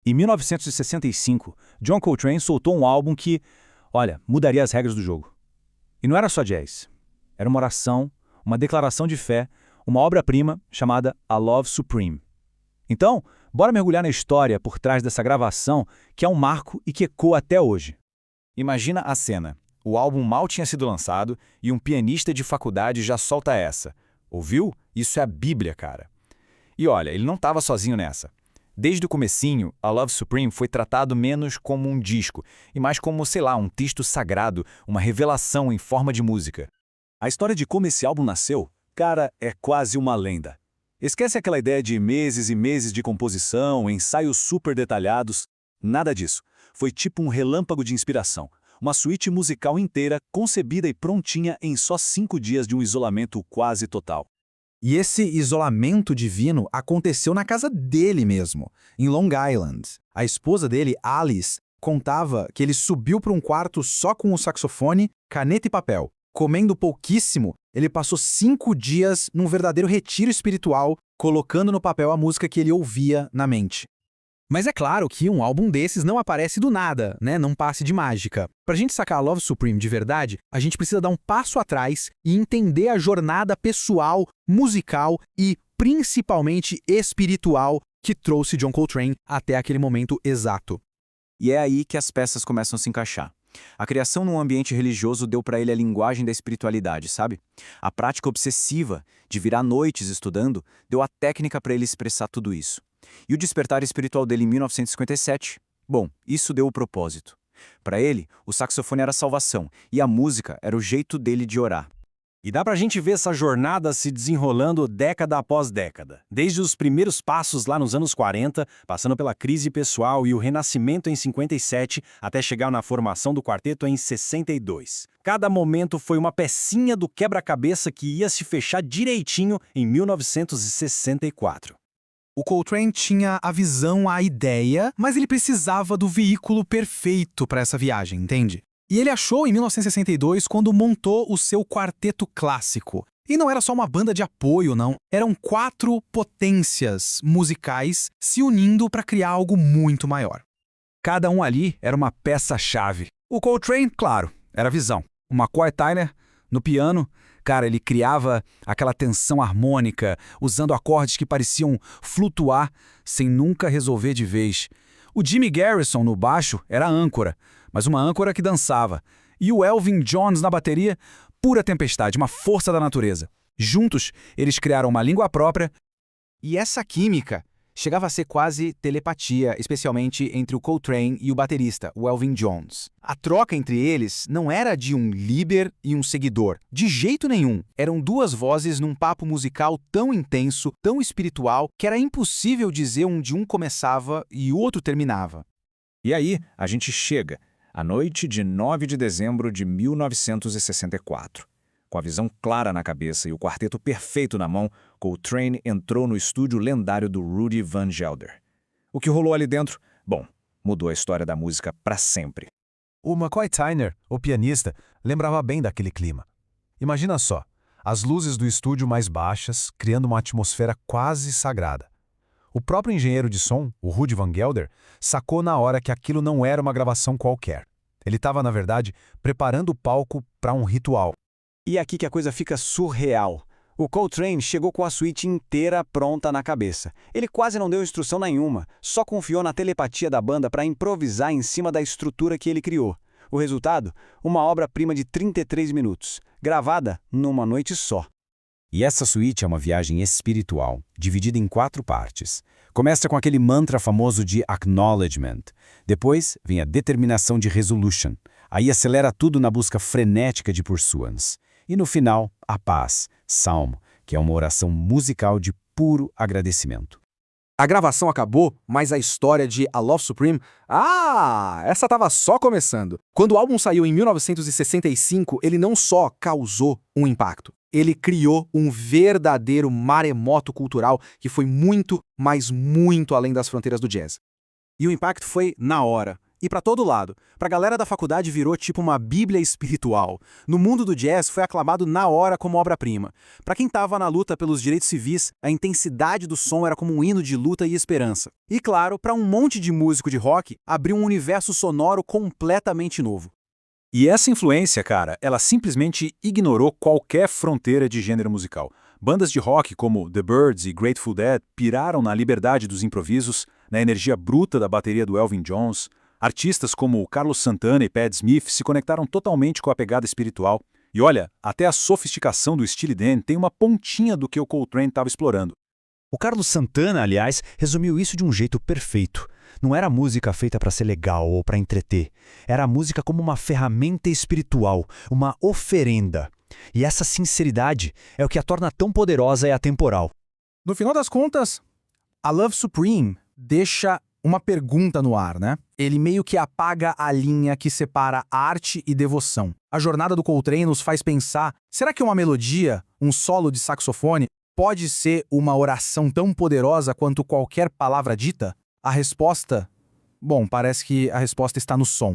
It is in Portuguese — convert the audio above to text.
Em 1965, John Coltrane soltou um álbum que, olha, mudaria as regras do jogo. E não era só jazz. Era uma oração, uma declaração de fé, uma obra-prima chamada A Love Supreme. Então, bora mergulhar na história por trás dessa gravação, que é um marco e que ecoa até hoje. Imagina a cena. O álbum mal tinha sido lançado e um pianista de faculdade já solta essa. Ouviu? Isso é a Bíblia, cara. E olha, ele não estava sozinho nessa. Desde o comecinho, A Love Supreme foi tratado menos como um disco e mais como, sei lá, um texto sagrado, uma revelação em forma de música. A história de como esse álbum nasceu, cara, é quase uma lenda. Esquece aquela ideia de meses e meses de composição, ensaios super detalhados. Nada disso. Foi tipo um relâmpago de inspiração. Uma suíte musical inteira, concebida e prontinha em só 5 dias de um isolamento quase total. E esse isolamento divino aconteceu na casa dele mesmo, em Long Island. A esposa dele, Alice, contava que ele subiu para um quarto só com o saxofone, caneta e papel. Comendo pouquíssimo, ele passou 5 dias num verdadeiro retiro espiritual, colocando no papel a música que ele ouvia na mente. Mas é claro que um álbum desses não aparece do nada, né? Não passe de mágica. Pra gente sacar a Love Supreme de verdade, a gente precisa dar um passo atrás e entender a jornada pessoal, musical e principalmente espiritual que trouxe John Coltrane até aquele momento exato. E é aí que as peças começam a se encaixar. A criação num ambiente religioso deu para ele a linguagem da espiritualidade, sabe? A prática obsessiva de virar noites estudando deu a técnica para ele expressar tudo isso. E o despertar espiritual dele em 1957? Bom, isso deu o propósito. Para ele, o saxofone era a salvação e a música era o jeito dele de orar. E dá pra gente ver essa jornada se desenrolando década após década. Desde os primeiros passos lá nos anos 40, passando pela crise pessoal e o renascimento em 57, até chegar na formação do quarteto em 62. Cada momento foi uma pecinha do quebra-cabeça que ia se fechar direitinho em 1964. O Coltrane tinha a visão, a ideia, mas ele precisava do veículo perfeito para essa viagem, entende? E ele achou em 1962 quando montou o seu quarteto clássico. E não era só uma banda de apoio, não. Eram 4 potências musicais se unindo para criar algo muito maior. Cada um ali era uma peça-chave. O Coltrane, claro, era a visão. O McCoy Tyner, no piano, cara, ele criava aquela tensão harmônica, usando acordes que pareciam flutuar sem nunca resolver de vez. O Jimmy Garrison, no baixo, era a âncora, mas uma âncora que dançava. E o Elvin Jones na bateria, pura tempestade, uma força da natureza. Juntos, eles criaram uma língua própria. E essa química chegava a ser quase telepatia, especialmente entre o Coltrane e o baterista, o Elvin Jones. A troca entre eles não era de um líder e um seguidor. De jeito nenhum. Eram 2 vozes num papo musical tão intenso, tão espiritual, que era impossível dizer onde um começava e o outro terminava. E aí, a gente chega à noite de 9 de dezembro de 1964. Com a visão clara na cabeça e o quarteto perfeito na mão, Coltrane entrou no estúdio lendário do Rudy Van Gelder. O que rolou ali dentro? Bom, mudou a história da música para sempre. O McCoy Tyner, o pianista, lembrava bem daquele clima. Imagina só, as luzes do estúdio mais baixas, criando uma atmosfera quase sagrada. O próprio engenheiro de som, o Rudy Van Gelder, sacou na hora que aquilo não era uma gravação qualquer. Ele estava, na verdade, preparando o palco para um ritual. E é aqui que a coisa fica surreal. O Coltrane chegou com a suíte inteira pronta na cabeça. Ele quase não deu instrução nenhuma, só confiou na telepatia da banda para improvisar em cima da estrutura que ele criou. O resultado? Uma obra-prima de 33 minutos, gravada numa noite só. E essa suíte é uma viagem espiritual, dividida em 4 partes. Começa com aquele mantra famoso de Acknowledgement. Depois vem a determinação de Resolution. Aí acelera tudo na busca frenética de Pursuance. E no final, a paz, Salmo, que é uma oração musical de puro agradecimento. A gravação acabou, mas a história de A Love Supreme, essa estava só começando. Quando o álbum saiu em 1965, ele não só causou um impacto, ele criou um verdadeiro maremoto cultural que foi muito, mas muito além das fronteiras do jazz. E o impacto foi na hora. E pra todo lado. Pra galera da faculdade virou tipo uma bíblia espiritual. No mundo do jazz foi aclamado na hora como obra-prima. Pra quem tava na luta pelos direitos civis, a intensidade do som era como um hino de luta e esperança. E claro, pra um monte de músico de rock, abriu um universo sonoro completamente novo. E essa influência, cara, ela simplesmente ignorou qualquer fronteira de gênero musical. Bandas de rock como The Byrds e Grateful Dead piraram na liberdade dos improvisos, na energia bruta da bateria do Elvin Jones. Artistas como Carlos Santana e Pat Smith se conectaram totalmente com a pegada espiritual. E olha, até a sofisticação do Steely Dan tem uma pontinha do que o Coltrane estava explorando. O Carlos Santana, aliás, resumiu isso de um jeito perfeito. Não era música feita para ser legal ou para entreter. Era a música como uma ferramenta espiritual, uma oferenda. E essa sinceridade é o que a torna tão poderosa e atemporal. No final das contas, a Love Supreme deixa uma pergunta no ar, né? Ele meio que apaga a linha que separa arte e devoção. A jornada do Coltrane nos faz pensar, será que uma melodia, um solo de saxofone, pode ser uma oração tão poderosa quanto qualquer palavra dita? A resposta? Bom, parece que a resposta está no som.